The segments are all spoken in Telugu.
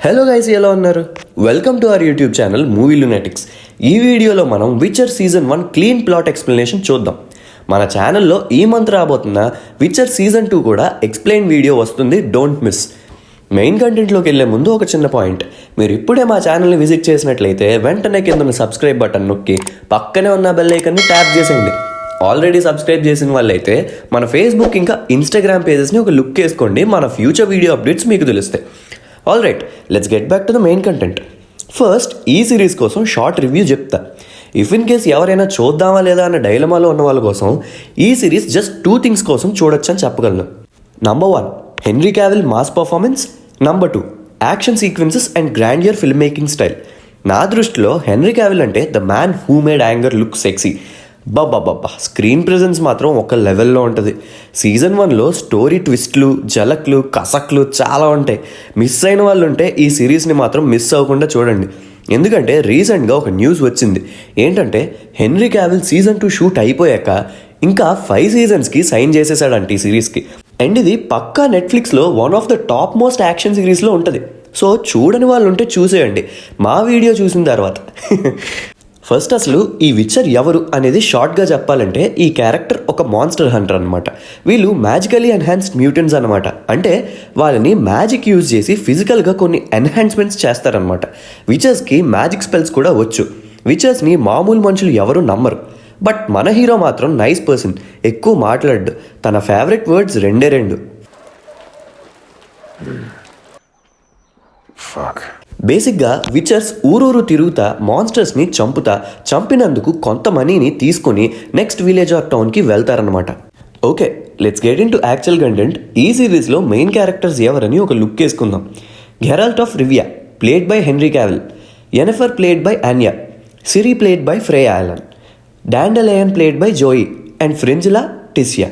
హలో గైస్, ఎలా ఉన్నారు? Welcome to our YouTube channel movie lunatics. ఈ వీడియోలో మనం విచర్ సీజన్ 1 క్లీన్ ప్లాట్ ఎక్స్ప్లెనేషన్ చూద్దాం. మన ఛానల్లో ఈ మంత్ రాబోతున్న విచర్ సీజన్ 2 కూడా ఎక్స్ప్లెయిన్ వీడియో వస్తుంది, డోంట్ మిస్. మెయిన్ కంటెంట్లోకి వెళ్ళే ముందు ఒక చిన్న పాయింట్. మీరు ఇప్పుడే మా ఛానల్ని విజిట్ చేసినట్లయితే వెంటనే కింద ఉన్న సబ్స్క్రైబ్ బటన్ నొక్కి పక్కనే ఉన్న బెల్ ఐకాన్ని ట్యాప్ చేసేయండి. ఆల్రెడీ సబ్స్క్రైబ్ చేసిన వాళ్ళైతే మన ఫేస్బుక్ ఇంకా ఇన్స్టాగ్రామ్ పేజెస్ని ఒక లుక్ వేసుకోండి. మన ఫ్యూచర్ వీడియో అప్డేట్స్ మీకు తెలుస్తాయి. All right, let's get back to the main content. First ఈ సిరీస్ కోసం షార్ట్ రివ్యూ చెప్తా. ఇఫ్ ఇన్ కేస్ ఎవరైనా చూద్దామా లేదా అన్న డైలమాలో ఉన్న వాళ్ళ కోసం ఈ సిరీస్ జస్ట్ 2 థింగ్స్ కోసం చూడొచ్చు అని చెప్పగలను. Number 1, henry Cavill mass performance. Number 2, action sequences and grandeur film making style. నా దృష్టిలో హెన్రీ క్యావిల్ అంటే the man who made anger look sexy. Baba screen presence మాత్రం ఒక లెవెల్లో ఉంటుంది. సీజన్ 1లో స్టోరీ ట్విస్ట్లు, జలక్లు, కసక్లు చాలా ఉంటాయి. మిస్ అయిన వాళ్ళు ఉంటే ఈ సిరీస్ని మాత్రం మిస్ అవ్వకుండా చూడండి. ఎందుకంటే రీసెంట్గా ఒక న్యూస్ వచ్చింది. ఏంటంటే హెన్రీ క్యావిల్ సీజన్ 2 షూట్ అయిపోయాక ఇంకా 5 సీజన్స్కి సైన్ చేసేసాడంట ఈ సిరీస్కి. అండ్ ఇది పక్కా నెట్ఫ్లిక్స్లో one of the top most action సిరీస్లో ఉంటుంది. సో చూడని వాళ్ళు ఉంటే చూసేయండి మా వీడియో చూసిన తర్వాత. ఫస్ట్ అసలు ఈ విచర్ ఎవరు అనేది షార్ట్గా చెప్పాలంటే ఈ క్యారెక్టర్ ఒక మాన్స్టర్ హంటర్ అనమాట. వీళ్ళు మ్యాజికలీ ఎన్హాన్స్డ్ మ్యూటెంట్స్ అనమాట. అంటే వాళ్ళని మ్యాజిక్ యూజ్ చేసి ఫిజికల్గా కొన్ని ఎన్హాన్స్మెంట్స్ చేస్తారనమాట. విచర్స్కి మ్యాజిక్ స్పెల్స్ కూడా వచ్చు. విచర్స్ని మామూలు మనుషులు ఎవరు నమ్మరు. బట్ మన హీరో మాత్రం నైస్ పర్సన్, ఎక్కువ మాట్లాడు. తన ఫేవరెట్ వర్డ్స్ రెండే. బేసిక్గా విచర్స్ ఊరూరు తిరుగుతా మాన్స్టర్స్ని చంపినందుకు కొంత మనీని తీసుకొని నెక్స్ట్ విలేజ్ ఆర్ టౌన్కి వెళ్తారనమాట. Okay, let's get into actual content. ఈ సిరీస్లో మెయిన్ క్యారెక్టర్స్ ఎవరని ఒక లుక్ వేసుకుందాం. Geralt of Rivia played by Henry Cavill, Yennefer played by Anya, Ciri played by Freya Allan, Dandelion played by Joey and Fringilla Tissaia.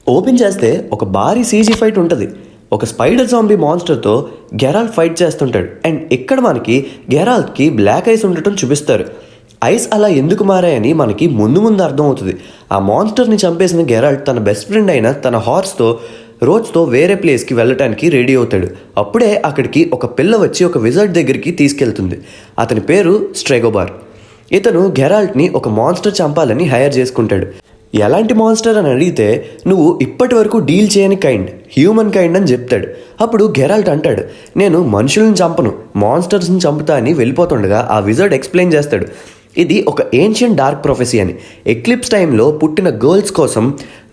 Open చేస్తే ఒక భారీ సీజీ ఫైట్ ఉంటుంది. ఒక స్పైడర్ జాంబీ మాన్స్టర్తో గెరాల్ట్ ఫైట్ చేస్తుంటాడు. అండ్ ఇక్కడ మనకి గెరాల్ట్కి బ్లాక్ ఐస్ ఉండటం చూపిస్తారు. ఐస్ అలా ఎందుకు మారాయని మనకి ముందు అర్థం అవుతుంది. ఆ మాన్స్టర్ని చంపేసిన గెరాల్ట్ తన బెస్ట్ ఫ్రెండ్ అయిన తన హార్స్తో రోజ్తో వేరే ప్లేస్కి వెళ్ళటానికి రెడీ అవుతాడు. అప్పుడే అక్కడికి ఒక పిల్ల వచ్చి ఒక విజర్డ్ దగ్గరికి తీసుకెళ్తుంది. అతని పేరు స్ట్రెగోబార్. ఇతను గెరాల్ట్ని ఒక మాన్స్టర్ చంపాలని హైర్ చేసుకుంటాడు. ఎలాంటి మాన్స్టర్ అని అడిగితే నువ్వు ఇప్పటి వరకు డీల్ చేయని కైండ్, హ్యూమన్ కైండ్ అని చెప్తాడు. అప్పుడు గెరాల్ట్ అంటాడు, నేను మనుషులను చంపను, మాన్స్టర్స్ని చంపుతా అని వెళ్ళిపోతుండగా ఆ విజర్డ్ ఎక్స్ప్లెయిన్ చేస్తాడు, ఇది ఒక ఏన్షియంట్ డార్క్ ప్రొఫెసీ అని. ఎక్లిప్స్ టైంలో పుట్టిన గర్ల్స్ కోసం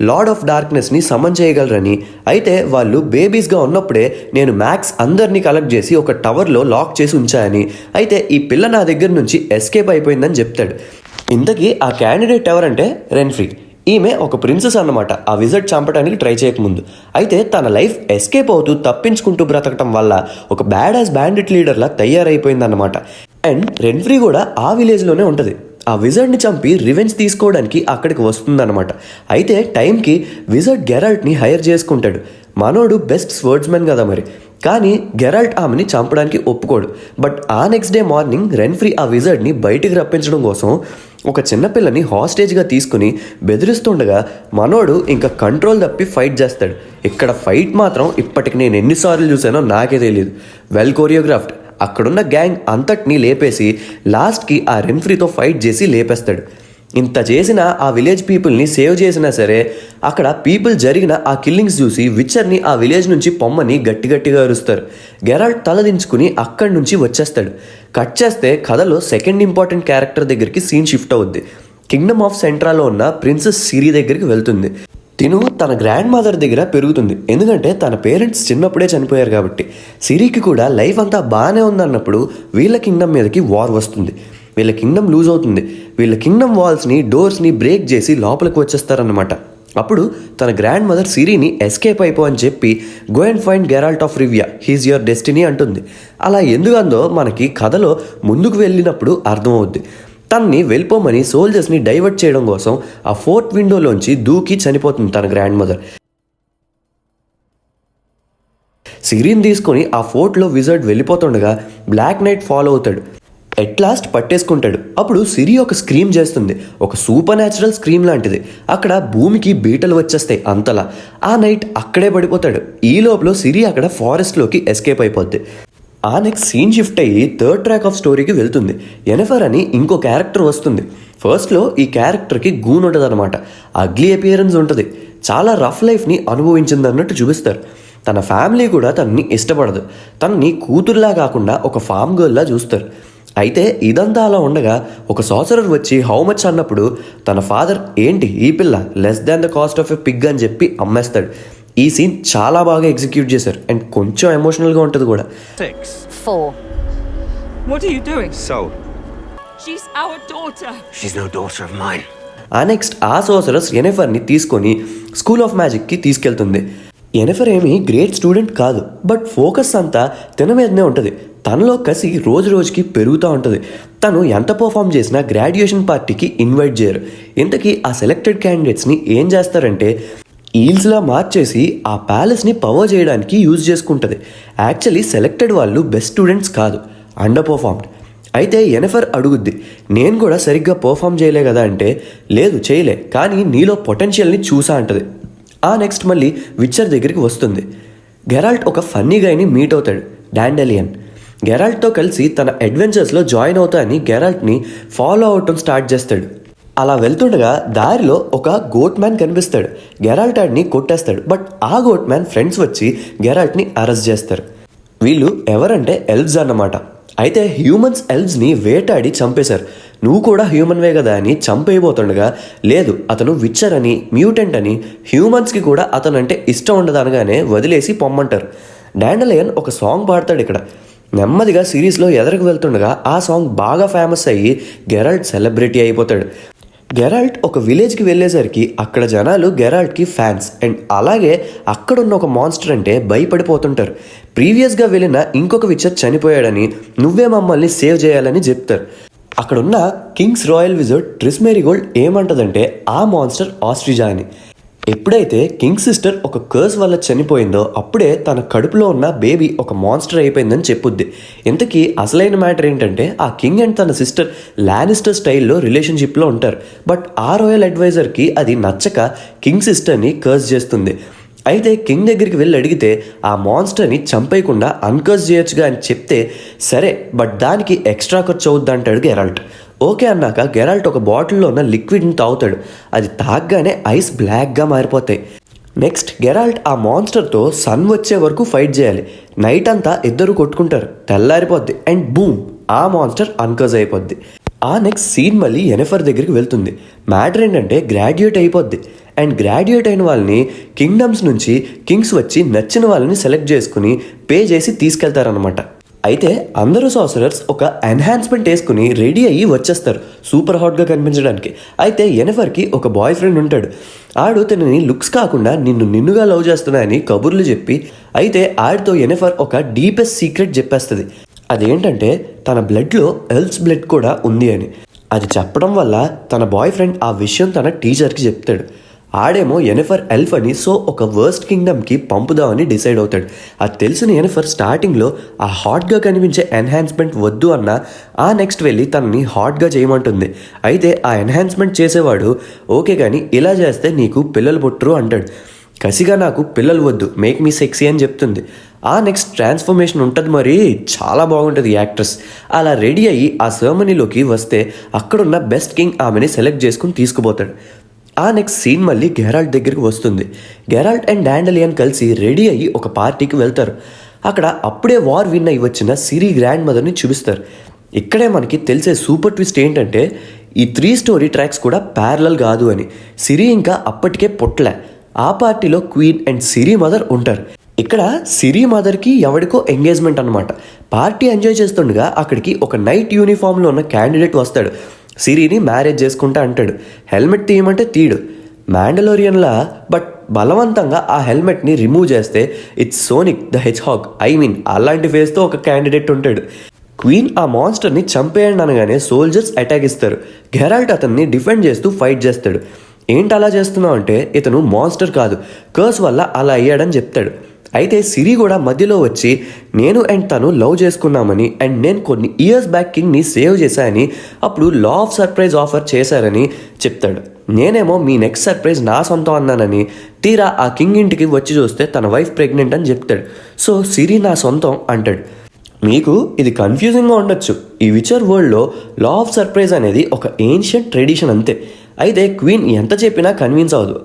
లార్డ్ ఆఫ్ డార్క్నెస్ని సమన్ చేయగలరని. అయితే వాళ్ళు బేబీస్గా ఉన్నప్పుడే నేను మ్యాక్స్ అందరినీ కలెక్ట్ చేసి ఒక టవర్లో లాక్ చేసి ఉంచాయని. అయితే ఈ పిల్ల నా దగ్గర నుంచి ఎస్కేప్ అయిపోయిందని చెప్తాడు. ఇంతకీ ఆ క్యాండిడేట్ ఎవరంటే రెన్ఫ్రీ. ఈమె ఒక ప్రిన్సెస్ అన్నమాట, ఆ విజర్డ్ చంపడానికి ట్రై చేయకముందు. అయితే తన లైఫ్ ఎస్కేప్ అవుతూ తప్పించుకుంటూ బ్రతకటం వల్ల ఒక బ్యాడ్ యాస్ బ్యాండిట్ లీడర్లా తయారైపోయిందన్నమాట. అండ్ రెన్ఫ్రీ కూడా ఆ విలేజ్లోనే ఉంటుంది. ఆ విజర్డ్ని చంపి రివెంజ్ తీసుకోవడానికి అక్కడికి వస్తుందన్నమాట. అయితే టైంకి విజర్డ్ గెరాల్ట్ని హైర్ చేసుకుంటాడు. మనోడు బెస్ట్ స్వర్డ్స్మెన్ కదా మరి. కానీ గెరాల్ట్ ఆమెని చంపడానికి ఒప్పుకోడు. బట్ ఆ నెక్స్ట్ డే మార్నింగ్ రెన్ఫ్రీ ఆ విజర్డ్ని బయటికి రప్పించడం కోసం ఒక చిన్నపిల్లని హాస్టేజ్గా తీసుకుని బెదిరిస్తుండగా మనోడు ఇంకా కంట్రోల్ తప్పి ఫైట్ చేస్తాడు. ఇక్కడ ఫైట్ మాత్రం ఇప్పటికి నేను ఎన్నిసార్లు చూసానో నాకే తెలియదు. Well choreographed. అక్కడున్న గ్యాంగ్ అంతటినీ లేపేసి లాస్ట్కి ఆ రెన్ఫ్రీతో ఫైట్ చేసి లేపేస్తాడు. ఇంత చేసిన ఆ విలేజ్ పీపుల్ని సేవ్ చేసినా సరే అక్కడ పీపుల్ జరిగిన ఆ కిల్లింగ్స్ చూసి విచర్ని ఆ విలేజ్ నుంచి పొమ్మని గట్టిగా అరుస్తారు. గెరాల్ట్ తలదించుకుని అక్కడి నుంచి వచ్చేస్తాడు. కట్ చేస్తే కథలో సెకండ్ ఇంపార్టెంట్ క్యారెక్టర్ దగ్గరికి సీన్ షిఫ్ట్ అవుద్ది. కింగ్డమ్ ఆఫ్ సెంట్రాలో ఉన్న ప్రిన్సెస్ సిరి దగ్గరికి వెళ్తుంది. తిను తన గ్రాండ్ మదర్ దగ్గర పెరుగుతుంది. ఎందుకంటే తన పేరెంట్స్ చిన్నప్పుడే చనిపోయారు కాబట్టి. సిరికి కూడా లైఫ్ అంతా బాగానే ఉందన్నప్పుడు వీళ్ళ కింగ్డమ్ మీదకి వార్ వస్తుంది. వీళ్ళ కింగ్డమ్ లూజ్ అవుతుంది. వీళ్ళ కింగ్డమ్ వాల్స్ని, డోర్స్ని బ్రేక్ చేసి లోపలికి వచ్చేస్తారన్నమాట. అప్పుడు తన గ్రాండ్ మదర్ సిరిని ఎస్కేప్ అయిపో అని చెప్పి go and find Geralt of Rivia, he's your destiny అంటుంది. అలా ఎందుకందో మనకి కథలో ముందుకు వెళ్ళినప్పుడు అర్థమవుద్ది. తనని వెళ్ళిపోమని సోల్జర్స్ని డైవర్ట్ చేయడం కోసం ఆ ఫోర్త్ విండోలోంచి దూకి చనిపోతుంది తన గ్రాండ్ మదర్. సిరిని తీసుకొని ఆ ఫోర్ట్లో విజర్డ్ వెళ్ళిపోతుండగా బ్లాక్ నైట్ ఫాలో అవుతాడు. ఎట్ లాస్ట్ పట్టేసుకుంటాడు. అప్పుడు సిరి ఒక స్క్రీమ్ చేస్తుంది, ఒక సూపర్ న్యాచురల్ స్క్రీమ్ లాంటిది. అక్కడ భూమికి బీటలు వచ్చేస్తాయి అంతలా. ఆ నైట్ అక్కడే పడిపోతాడు. ఈ లోపల సిరి అక్కడ ఫారెస్ట్లోకి ఎస్కేప్ అయిపోద్ది. ఆ నెక్స్ట్ సీన్ షిఫ్ట్ అయ్యి థర్డ్ ట్రాక్ ఆఫ్ స్టోరీకి వెళ్తుంది. ఎనెఫర్ అని ఇంకో క్యారెక్టర్ వస్తుంది. ఫస్ట్లో ఈ క్యారెక్టర్కి గూన్ ఉంటుంది అనమాట. అగ్లీ అపియరెన్స్ ఉంటుంది. చాలా రఫ్ లైఫ్ని అనుభవించింది అన్నట్టు చూపిస్తారు. తన ఫ్యామిలీ కూడా తనని ఇష్టపడదు. తనని కూతురులా కాకుండా ఒక ఫామ్ గర్ల్లా చూస్తారు. అయితే ఇదంతా అలా ఉండగా ఒక సాసరర్ వచ్చి హౌ మచ్ అన్నప్పుడు తన ఫాదర్ ఏంటి ఈ పిల్ల less than the cost of a Pig అని చెప్పి అమ్మేస్తాడు. ఈ సీన్ చాలా బాగా ఎగ్జిక్యూట్ చేశారు అండ్ కొంచెం ఎమోషనల్గా ఉంటుంది కూడా. 4. What are you doing? So, She's our daughter. she's no daughter of mine. ఆ నెక్స్ట్ ఆ సోసరస్ ఎనెఫర్ని తీసుకొని స్కూల్ ఆఫ్ మ్యాజిక్కి తీసుకెళ్తుంది. ఎనెఫర్ ఏమీ గ్రేట్ స్టూడెంట్ కాదు, బట్ ఫోకస్ అంతా తన మీదనే ఉంటుంది. తనలో కసి రోజు రోజుకి పెరుగుతూ ఉంటుంది. తను ఎంత పర్ఫామ్ చేసినా గ్రాడ్యుయేషన్ పార్టీకి ఇన్వైట్ చేయరు. ఇంతకీ ఆ సెలెక్టెడ్ క్యాండిడేట్స్ని ఏం చేస్తారంటే ఈల్స్లా మార్చేసి ఆ ప్యాలెస్ని పవర్ చేయడానికి యూజ్ చేసుకుంటుంది. యాక్చువల్లీ సెలెక్టెడ్ వాళ్ళు బెస్ట్ స్టూడెంట్స్ కాదు, అండర్ పర్ఫార్మ్డ్. అయితే ఎనెఫర్ అడుగుద్ది, నేను కూడా సరిగ్గా పర్ఫామ్ చేయలే కదా అంటే, లేదు చేయలే, కానీ నీలో పొటెన్షియల్ని చూసా అంటది. ఆ నెక్స్ట్ మళ్ళీ విచ్చర్ దగ్గరికి వస్తుంది. గెరాల్ట్ ఒక ఫన్నీ గైని మీట్ అవుతాడు, డాండెలియన్. గెరాల్ట్తో కలిసి తన అడ్వెంచర్స్లో జాయిన్ అవుతా అని గెరాల్ట్ని ఫాలో అవటం స్టార్ట్ చేస్తాడు. అలా వెళ్తుండగా దారిలో ఒక గోట్ మ్యాన్ కనిపిస్తాడు. గెరాల్ట్ ఆడిని కొట్టేస్తాడు. బట్ ఆ గోట్ మ్యాన్ ఫ్రెండ్స్ వచ్చి గెరాల్ట్ని అరెస్ట్ చేస్తారు. వీళ్ళు ఎవరంటే ఎల్వ్స్ అన్నమాట. అయితే హ్యూమన్స్ ఎల్వ్స్ని వేటాడి చంపేశారు. నువ్వు కూడా హ్యూమన్వే కదా అని చంపేయబోతుండగా, లేదు అతను విచ్చర్ అని, మ్యూటెంట్ అని, హ్యూమన్స్కి కూడా అతను అంటే ఇష్టం ఉండదు అనగానే వదిలేసి పొమ్మంటారు. డాండెలియన్ ఒక సాంగ్ పాడతాడు ఇక్కడ. నెమ్మదిగా సిరీస్లో ఎదరకు వెళ్తుండగా ఆ సాంగ్ బాగా ఫేమస్ అయ్యి గెరాల్ట్ సెలబ్రిటీ అయిపోతాడు. గెరాల్ట్ ఒక విలేజ్కి వెళ్ళేసరికి అక్కడ జనాలు గెరాల్ట్కి ఫ్యాన్స్ అండ్ అలాగే అక్కడున్న ఒక మాన్స్టర్ అంటే భయపడిపోతుంటారు. ప్రీవియస్గా వెళ్ళిన ఇంకొక విచ్చర్ చనిపోయాడని, నువ్వే మమ్మల్ని సేవ్ చేయాలని చెప్తారు. అక్కడున్న కింగ్స్ రాయల్ విజర్డ్ ట్రిస్మెరిగోల్డ్ ఏమంటదంటే ఆ మాన్స్టర్ ఆస్ట్రిజా అని. ఎప్పుడైతే కింగ్ సిస్టర్ ఒక కర్స్ వల్ల చనిపోయిందో అప్పుడే తన కడుపులో ఉన్న బేబీ ఒక మాన్స్టర్ అయిపోయిందని చెప్పుద్ది. ఇంతకీ అసలైన మ్యాటర్ ఏంటంటే ఆ కింగ్ అండ్ తన సిస్టర్ లానిస్టర్ స్టైల్లో రిలేషన్షిప్లో ఉంటారు. బట్ ఆ రాయల్ అడ్వైజర్కి అది నచ్చక కింగ్ సిస్టర్ని కర్స్ చేస్తుంది. అయితే కింగ్ దగ్గరికి వెళ్ళి అడిగితే ఆ మాన్స్టర్ని చంపేయకుండా అన్కర్స్ చేయొచ్చుగా అని చెప్తే, సరే బట్ దానికి ఎక్స్ట్రా ఖర్చు అవుద్ది అంటాడు గెరాల్ట్. ఓకే అన్నాక గెరాల్ట్ ఒక బాటిల్లో ఉన్న లిక్విడ్ని తాగుతాడు. అది తాగగానే ఐస్ బ్లాక్గా మారిపోతాయి. నెక్స్ట్ గెరాల్ట్ ఆ మాన్స్టర్తో సన్ వచ్చే వరకు ఫైట్ చేయాలి. నైట్ అంతా ఇద్దరు కొట్టుకుంటారు, తెల్లారిపోద్ది అండ్ బూమ్ ఆ మాన్స్టర్ అన్కర్స్ అయిపోద్ది. ఆ నెక్స్ట్ సీన్ మళ్ళీ ఎనెఫర్ దగ్గరికి వెళ్తుంది. మ్యాటర్ ఏంటంటే గ్రాడ్యుయేట్ అయిపోద్ది అండ్ గ్రాడ్యుయేట్ అయిన వాళ్ళని కింగ్డమ్స్ నుంచి కింగ్స్ వచ్చి నచ్చిన వాళ్ళని సెలెక్ట్ చేసుకుని పే చేసి తీసుకెళ్తారనమాట. అయితే అందరూ సాసరర్స్ ఒక ఎన్హాన్స్మెంట్ వేసుకుని రెడీ అయ్యి వచ్చేస్తారు సూపర్ హాట్గా కనిపించడానికి. అయితే ఎనెఫర్కి ఒక బాయ్ ఫ్రెండ్ ఉంటాడు. ఆడు తనని లుక్స్ కాకుండా నిన్నుగా లవ్ చేస్తున్నాయని కబుర్లు చెప్పి, అయితే ఆడితో ఎనెఫర్ ఒక డీపెస్ట్ సీక్రెట్ చెప్పేస్తుంది. అదేంటంటే తన బ్లడ్లో ఎల్వ్స్ బ్లడ్ కూడా ఉంది అని. అది చెప్పడం వల్ల తన బాయ్ ఫ్రెండ్ ఆ విషయం తన టీచర్కి చెప్తాడు. ఆడేమో ఎనెఫర్ ఎల్ఫ్ అని, సో ఒక వర్స్ట్ కింగ్డమ్కి పంపుదామని డిసైడ్ అవుతాడు. అది తెలిసిన ఎనెఫర్ స్టార్టింగ్లో ఆ హాట్గా కనిపించే ఎన్హాన్స్మెంట్ వద్దు అన్న ఆ నెక్స్ట్ వెళ్ళి తనని హాట్గా చేయమంటుంది. అయితే ఆ ఎన్హాన్స్మెంట్ చేసేవాడు ఓకే కానీ ఇలా చేస్తే నీకు పిల్లలు పుట్టరు అంటాడు. కసిగా నాకు పిల్లలు వద్దు, మేక్ మీ సెక్సీ అని చెప్తుంది. ఆ నెక్స్ట్ ట్రాన్స్ఫర్మేషన్ ఉంటుంది, మరి చాలా బాగుంటుంది యాక్ట్రెస్. అలా రెడీ అయ్యి ఆ సెర్మనీలోకి వస్తే అక్కడున్న బెస్ట్ కింగ్ ఆమెని సెలెక్ట్ చేసుకుని తీసుకుపోతాడు. ఆ నెక్స్ట్ సీన్ మళ్ళీ గెరాల్ట్ దగ్గరికి వస్తుంది. గెరాల్ట్ అండ్ డాండెలియన్ కలిసి రెడీ అయ్యి ఒక పార్టీకి వెళ్తారు. అక్కడ అప్పుడే వార్ విన్ అయ్యి వచ్చిన సిరి గ్రాండ్ మదర్ని చూపిస్తారు. ఇక్కడే మనకి తెలిసే సూపర్ ట్విస్ట్ ఏంటంటే ఈ 3 స్టోరీ ట్రాక్స్ కూడా ప్యారలల్ కాదు అని. సిరి ఇంకా అప్పటికే పుట్టలే. ఆ పార్టీలో క్వీన్ అండ్ సిరి మదర్ ఉంటారు. ఇక్కడ సిరి మదర్కి ఎవడికో ఎంగేజ్మెంట్ అనమాట. పార్టీ ఎంజాయ్ చేస్తుండగా అక్కడికి ఒక నైట్ యూనిఫామ్లో ఉన్న క్యాండిడేట్ వస్తాడు. సిరిని మ్యారేజ్ చేసుకుంటా అంటాడు. హెల్మెట్ తీయమంటే తీయడు. మ్యాండలోరియన్లా బట్ బలవంతంగా ఆ హెల్మెట్ని రిమూవ్ చేస్తే ఇట్స్ సోనిక్ ద హెడ్జ్హాగ్, అలాంటి ఫేస్తో ఒక క్యాండిడేట్ ఉంటాడు. క్వీన్ ఆ మాన్స్టర్ని చంపేయండి అనగానే సోల్జర్స్ అటాక్ ఇస్తారు. గెరాల్ట్ అతన్ని డిఫెండ్ చేస్తూ ఫైట్ చేస్తాడు. ఏంటి అలా చేస్తున్నావు అంటే ఇతను మాన్స్టర్ కాదు, కర్స్ వల్ల అలా అయ్యాడని చెప్తాడు. అయితే సిరి కూడా మధ్యలో వచ్చి నేను అండ్ తను లవ్ చేసుకున్నామని అండ్ నేను కొన్ని ఇయర్స్ బ్యాక్ కింగ్ని సేవ్ చేశానని, అప్పుడు లా ఆఫ్ సర్ప్రైజ్ ఆఫర్ చేశారని చెప్తాడు. నేనేమో మీ నెక్స్ట్ సర్ప్రైజ్ నా సొంతం అన్నానని, తీరా ఆ కింగ్ ఇంటికి వచ్చి చూస్తే తన వైఫ్ ప్రెగ్నెంట్ అని చెప్తాడు. సో సిరి నా సొంతం అంటాడు. మీకు ఇది కన్ఫ్యూజింగ్గా ఉండొచ్చు. ఈ విచర్ వరల్డ్లో లా ఆఫ్ సర్ప్రైజ్ అనేది ఒక ఏన్షియంట్ ట్రెడిషన్ అంతే. అయితే క్వీన్ ఎంత చెప్పినా కన్విన్స్ అవ్వదు.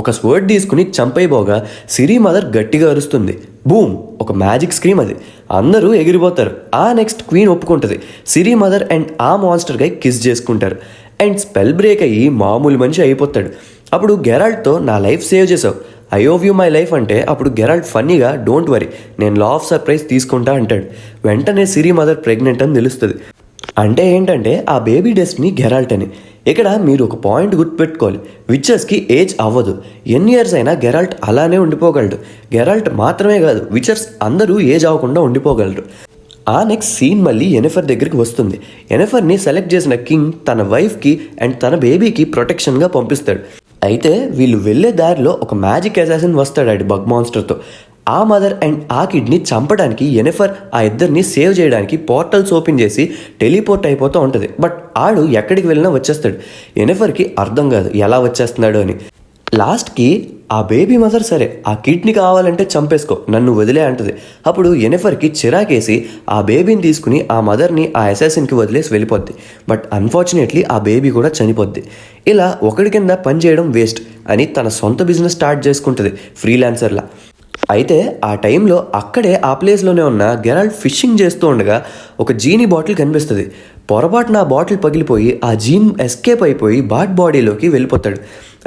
ఒక స్వర్డ్ తీసుకుని చంపైపోగా సిరి మదర్ గట్టిగా అరుస్తుంది. బూమ్, ఒక మ్యాజిక్ స్క్రీమ్ అది. అందరూ ఎగిరిపోతారు. ఆ నెక్స్ట్ క్వీన్ ఒప్పుకుంటుంది. సిరి మదర్ అండ్ ఆ మాన్స్టర్ గై కిస్ చేసుకుంటారు. అండ్ స్పెల్ బ్రేక్ అయ్యి మామూలు మనిషి అయిపోతాడు. అప్పుడు గెరాల్ట్తో నా లైఫ్ సేవ్ చేసావు, I owe you my life అంటే అప్పుడు గెరాల్ట్ ఫన్నీగా డోంట్ వరీ నేను లా ఆఫ్ సర్ప్రైజ్ తీసుకుంటా అంటాడు. వెంటనే సిరి మదర్ ప్రెగ్నెంట్ అని తెలుస్తుంది. అంటే ఏంటంటే ఆ బేబీ డెస్టినీ గెరాల్ట్ అని. ఇక్కడ మీరు ఒక పాయింట్ గుర్తుపెట్టుకోవాలి, విచర్స్కి ఏజ్ అవ్వదు. ఎన్ని ఇయర్స్ అయినా గెరాల్ట్ అలానే ఉండిపోగలడు. గెరాల్ట్ మాత్రమే కాదు, విచర్స్ అందరూ ఏజ్ అవ్వకుండా ఉండిపోగలరు. ఆ నెక్స్ట్ సీన్ మళ్ళీ ఎనెఫర్ దగ్గరికి వస్తుంది. ఎనెఫర్ని సెలెక్ట్ చేసిన కింగ్ తన వైఫ్కి అండ్ తన బేబీకి ప్రొటెక్షన్గా పంపిస్తాడు. అయితే వీళ్ళు వెళ్ళే దారిలో ఒక మ్యాజిక్ అసాసిన్ వస్తాడు ఆడి బగ్ మాన్స్టర్తో. ఆ మదర్ అండ్ ఆ కిడ్ని చంపడానికి ఎనెఫర్ ఆ ఇద్దరిని సేవ్ చేయడానికి పోర్టల్స్ ఓపెన్ చేసి టెలిపోర్ట్ అయిపోతూ ఉంటుంది. బట్ ఆడు ఎక్కడికి వెళ్ళినా వచ్చేస్తాడు. ఎనెఫర్కి అర్థం కాదు ఎలా వచ్చేస్తున్నాడు అని. లాస్ట్కి ఆ బేబీ మదర్ సరే ఆ కిడ్ని కావాలంటే చంపేసుకో, నన్ను వదిలే అంటుంది. అప్పుడు ఎనెఫర్కి చిరాకేసి ఆ బేబీని తీసుకుని ఆ మదర్ని ఆ అసాసిన్కి వదిలేసి వెళ్ళిపోద్ది. బట్ అన్ఫార్చునేట్లీ ఆ బేబీ కూడా చనిపోద్ది. ఇలా ఒకడి కింద పని చేయడం వేస్ట్ అని తన సొంత బిజినెస్ స్టార్ట్ చేసుకుంటుంది ఫ్రీలాన్సర్లా. అయితే ఆ టైంలో అక్కడే ఆ ప్లేస్లోనే ఉన్న గెరాల్ట్ ఫిషింగ్ చేస్తూ ఉండగా ఒక జీనీ బాటిల్ కనిపిస్తుంది. పొరపాటున ఆ బాటిల్ పగిలిపోయి ఆ జీన్ ఎస్కేప్ అయిపోయి బాట్ బాడీలోకి వెళ్ళిపోతాడు.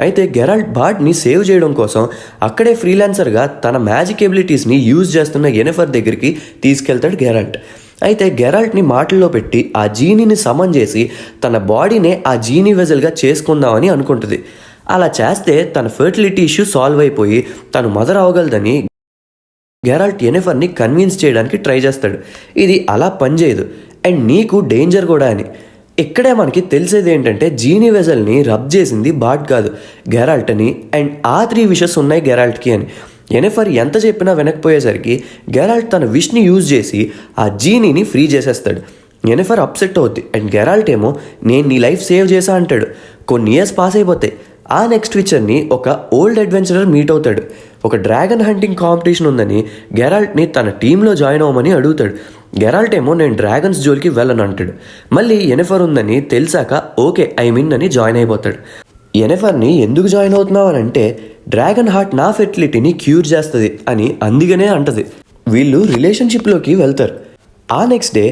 అయితే గెరాల్ట్ బాట్ని సేవ్ చేయడం కోసం అక్కడే ఫ్రీలాన్సర్గా తన మ్యాజిక్ ఎబిలిటీస్ని యూజ్ చేస్తున్న ఎనెఫర్ దగ్గరికి తీసుకెళ్తాడు గెరాల్ట్. అయితే గెరాల్ట్ని మాటల్లో పెట్టి ఆ జీనీని సమన్ చేసి తన బాడీనే ఆ జీనీ వెజల్గా చేసుకుందామని అనుకుంటుంది. అలా చేస్తే తన ఫెర్టిలిటీ ఇష్యూ సాల్వ్ అయిపోయి తను మదర్ అవ్వగలదని గెరాల్ట్ ఎనెఫర్ని కన్విన్స్ చేయడానికి ట్రై చేస్తాడు. ఇది అలా పనిచేయదు అండ్ నీకు డేంజర్ కూడా అని. ఇక్కడే మనకి తెలిసేది ఏంటంటే జీనీ వెజల్ని రబ్ చేసింది బాట్ కాదు, గెరాల్ట్ అని. అండ్ ఆ 3 విషెస్ ఉన్నాయి గెరాల్ట్కి అని. ఎనెఫర్ ఎంత చెప్పినా వెనక్కిపోయేసరికి గెరాల్ట్ తన విష్ని యూజ్ చేసి ఆ జీనీని ఫ్రీ చేసేస్తాడు. ఎనెఫర్ అప్సెట్ అవుద్ది అండ్ గెరాల్ట్ ఏమో నేను నీ లైఫ్ సేవ్ చేసా అంటాడు. కొన్ని ఇయర్స్ పాస్ అయిపోతాయి. ఆ నెక్స్ట్ విచర్ని ఒక ఓల్డ్ అడ్వెంచరర్ మీట్ అవుతాడు. ఒక డ్రాగన్ హంటింగ్ కాంపిటీషన్ ఉందని గెరాల్ట్ని తన టీంలో జాయిన్ అవ్వమని అడుగుతాడు. గెరాల్ట్ ఏమో నేను డ్రాగన్స్ జోలికి వెళ్ళను అంటాడు. మళ్ళీ ఎనెఫర్ ఉందని తెలిసాక ఓకే ఐ మీన్ అని జాయిన్ అయిపోతాడు. ఎనెఫర్ని ఎందుకు జాయిన్ అవుతున్నావు అని అంటే డ్రాగన్ హార్ట్ నా ఫెర్టిలిటీని క్యూర్ చేస్తుంది అని అందుకనే అంటది. వీళ్ళు రిలేషన్షిప్లోకి వెళ్తారు. ఆ నెక్స్ట్ డే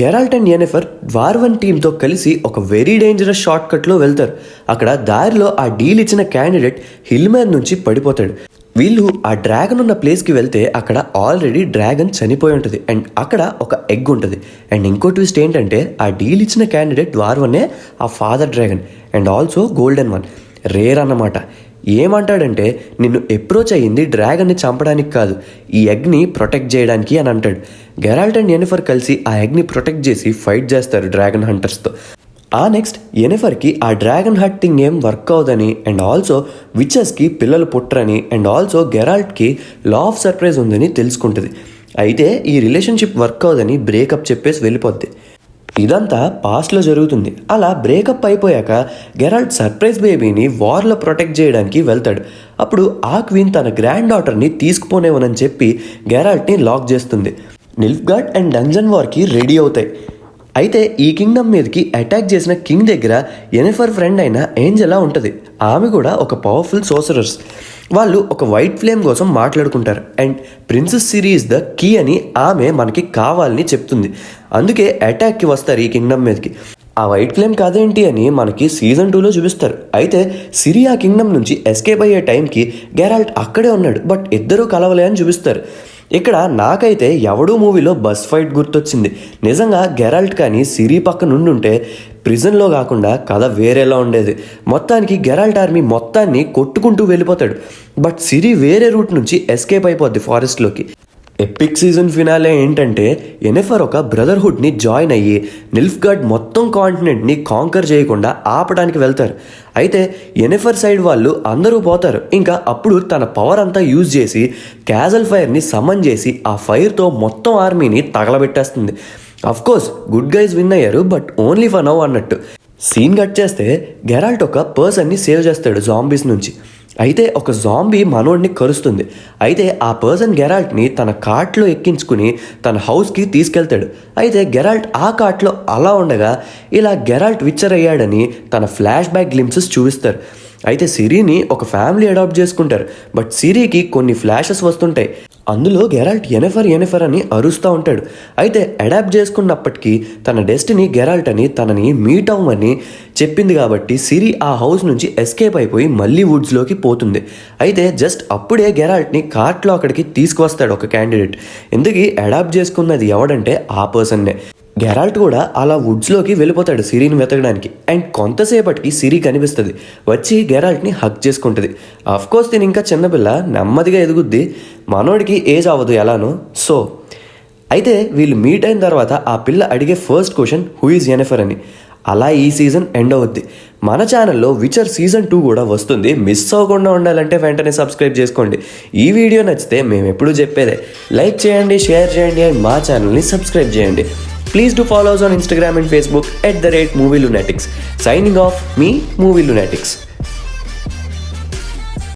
గెరాల్ట్ అండ్ ఎనెఫర్ వార్-1 టీంతో కలిసి ఒక వెరీ డేంజరస్ షార్ట్ కట్లో వెళ్తారు. అక్కడ దారిలో ఆ డీల్ ఇచ్చిన క్యాండిడేట్ హిల్ మీద నుంచి పడిపోతాడు. వీళ్ళు ఆ డ్రాగన్ ఉన్న ప్లేస్కి వెళ్తే అక్కడ ఆల్రెడీ డ్రాగన్ చనిపోయి ఉంటుంది అండ్ అక్కడ ఒక ఎగ్ ఉంటుంది. అండ్ ఇంకో ట్విస్ట్ ఏంటంటే ఆ డీల్ ఇచ్చిన క్యాండిడేట్ వార్-1 ఆ father dragon and also golden one, rare అన్నమాట. ఏమంటాడంటే నిన్ను అప్రోచ్ అయ్యింది డ్రాగన్ని చంపడానికి కాదు, ఈ ఎగ్ని ప్రొటెక్ట్ చేయడానికి అని అంటాడు. గెరాల్ట్ అండ్ ఎనెఫర్ కలిసి ఆ ఎగ్ని ప్రొటెక్ట్ చేసి ఫైట్ చేస్తారు డ్రాగన్ హంటర్స్తో. ఆ నెక్స్ట్ ఎనెఫర్కి ఆ డ్రాగన్ హంటింగ్ ఏం వర్క్ అవుదని అండ్ ఆల్సో విచెస్కి పిల్లలు పుట్టరని అండ్ ఆల్సో గెరాల్ట్కి లా ఆఫ్ సర్ప్రైజ్ ఉందని తెలుసుకుంటుంది. అయితే ఈ రిలేషన్షిప్ వర్క్ అవుదని బ్రేకప్ చెప్పేసి వెళ్ళిపోద్ది. ఇదంతా పాస్ట్లో జరుగుతుంది. అలా బ్రేకప్ అయిపోయాక గెరాల్ట్ సర్ప్రైజ్ బేబీని వార్లో ప్రొటెక్ట్ చేయడానికి వెళ్తాడు. అప్పుడు ఆ క్వీన్ తన గ్రాండ్ డాటర్ని తీసుకుపోనేవనని చెప్పి గెరాల్ట్ని లాక్ చేస్తుంది. నిల్ఫ్గార్డ్ అండ్ డంజన్ వార్కి రెడీ అవుతాయి. అయితే ఈ కింగ్డమ్ మీదకి అటాక్ చేసిన కింగ్ దగ్గర ఎనెఫర్ ఫ్రెండ్ అయిన ఏంజెలా ఉంటుంది. ఆమె కూడా ఒక పవర్ఫుల్ సోసరర్స్. వాళ్ళు ఒక వైట్ ఫ్లేమ్ కోసం మాట్లాడుకుంటారు and princess Siri is the key అని ఆమె మనకి కావాలని చెప్తుంది. అందుకే అటాక్కి వస్తారు ఈ కింగ్డమ్ మీదకి. ఆ వైట్ ఫ్లేమ్ కాదేంటి అని మనకి సీజన్ 2లో చూపిస్తారు. అయితే సిరి ఆ కింగ్డమ్ నుంచి ఎస్కేప్ అయ్యే టైంకి గెరాల్ట్ అక్కడే ఉన్నాడు, బట్ ఇద్దరూ కలవలే అని చూపిస్తారు. ఇక్కడ నాకైతే ఎవడూ మూవీలో బస్ ఫైట్ గుర్తొచ్చింది. నిజంగా గెరాల్ట్ కానీ సిరి పక్క నుండుంటే ప్రిజన్లో కాకుండా కథ వేరేలా ఉండేది. మొత్తానికి గెరాల్ట్ ఆర్మీ మొత్తాన్ని కొట్టుకుంటూ వెళ్ళిపోతాడు, బట్ సిరి వేరే రూట్ నుంచి ఎస్కేప్ అయిపోద్ది ఫారెస్ట్లోకి. ఎపిక్ సీజన్ ఫినాలే ఏంటంటే ఎనెఫర్ ఒక బ్రదర్హుడ్ని జాయిన్ అయ్యి నిల్ఫ్గార్డ్ మొత్తం కాంటినెంట్ని కాంకర్ చేయకుండా ఆపడానికి వెళ్తారు. అయితే ఎనెఫర్ సైడ్ వాళ్ళు అందరూ పోతారు. ఇంకా అప్పుడు తన పవర్ అంతా యూజ్ చేసి క్యాజల్ ఫైర్ని సమన్ చేసి ఆ ఫైర్తో మొత్తం ఆర్మీని తగలబెట్టేస్తుంది. అఫ్కోర్స్ గుడ్ గైజ్ విన్ అయ్యారు, బట్ ఓన్లీ ఫర్ నౌ అన్నట్టు. సీన్ కట్ చేస్తే గెరాల్ట్ ఒక పర్సన్ని సేవ్ చేస్తాడు జాంబీస్ నుంచి. అయితే ఒక జాంబీ మనోడిని కరుస్తుంది. అయితే ఆ పర్సన్ గెరాల్ట్ని తన కార్ట్లో ఎక్కించుకుని తన హౌస్కి తీసుకెళ్తాడు. అయితే గెరాల్ట్ ఆ కార్ట్లో అలా ఉండగా ఇలా గెరాల్ట్ విచ్చర్ అయ్యాడని తన ఫ్లాష్ బ్యాక్ గ్లింప్సెస్ చూపిస్తారు. అయితే సిరిని ఒక ఫ్యామిలీ అడాప్ట్ చేసుకుంటారు. బట్ సిరికి కొన్ని ఫ్లాషెస్ వస్తుంటాయి. అందులో గెరాల్ట్ ఎనెఫర్ అని అరుస్తూ ఉంటాడు. అయితే అడాప్ట్ చేసుకున్నప్పటికీ తన డెస్టినీ గెరాల్ట్ అని తనని మీట్ అవ్వమని చెప్పింది కాబట్టి సిరి ఆ హౌస్ నుంచి ఎస్కేప్ అయిపోయి మళ్ళీ వుడ్స్లోకి పోతుంది. అయితే జస్ట్ అప్పుడే గెరాల్ట్ని కార్ట్లో అక్కడికి తీసుకువస్తాడు ఒక క్యాండిడేట్. ఎందుకు అడాప్ట్ చేసుకున్నది ఎవడంటే ఆ పర్సన్నే. గెరాల్ట్ కూడా అలా వుడ్స్లోకి వెళ్ళిపోతాడు సిరిని వెతకడానికి. అండ్ కొంతసేపటికి సిరి కనిపిస్తుంది. వచ్చి గెరాల్ట్ని హగ్ చేసుకుంటుంది. కోర్స్ తిని ఇంకా చిన్నపిల్ల నెమ్మదిగా ఎదుగుద్ది. మనోడికి ఏజ్ అవ్వదు ఎలానో. సో అయితే వీళ్ళు మీట్ అయిన తర్వాత ఆ పిల్ల అడిగే ఫస్ట్ క్వశ్చన్ హూ ఈజ్ ఎనెఫర్ అని. అలా ఈ సీజన్ ఎండ్ అవుద్ది. మన ఛానల్లో విచర్ సీజన్ 2 కూడా వస్తుంది. మిస్ అవ్వకుండా ఉండాలంటే వెంటనే సబ్స్క్రైబ్ చేసుకోండి. ఈ వీడియో నచ్చితే మేము ఎప్పుడూ చెప్పేదే లైక్ చేయండి, షేర్ చేయండి అండ్ మా ఛానల్ని సబ్స్క్రైబ్ చేయండి. Please do follow us on Instagram and Facebook @movielunatics. Signing off, me, Movie Lunatics.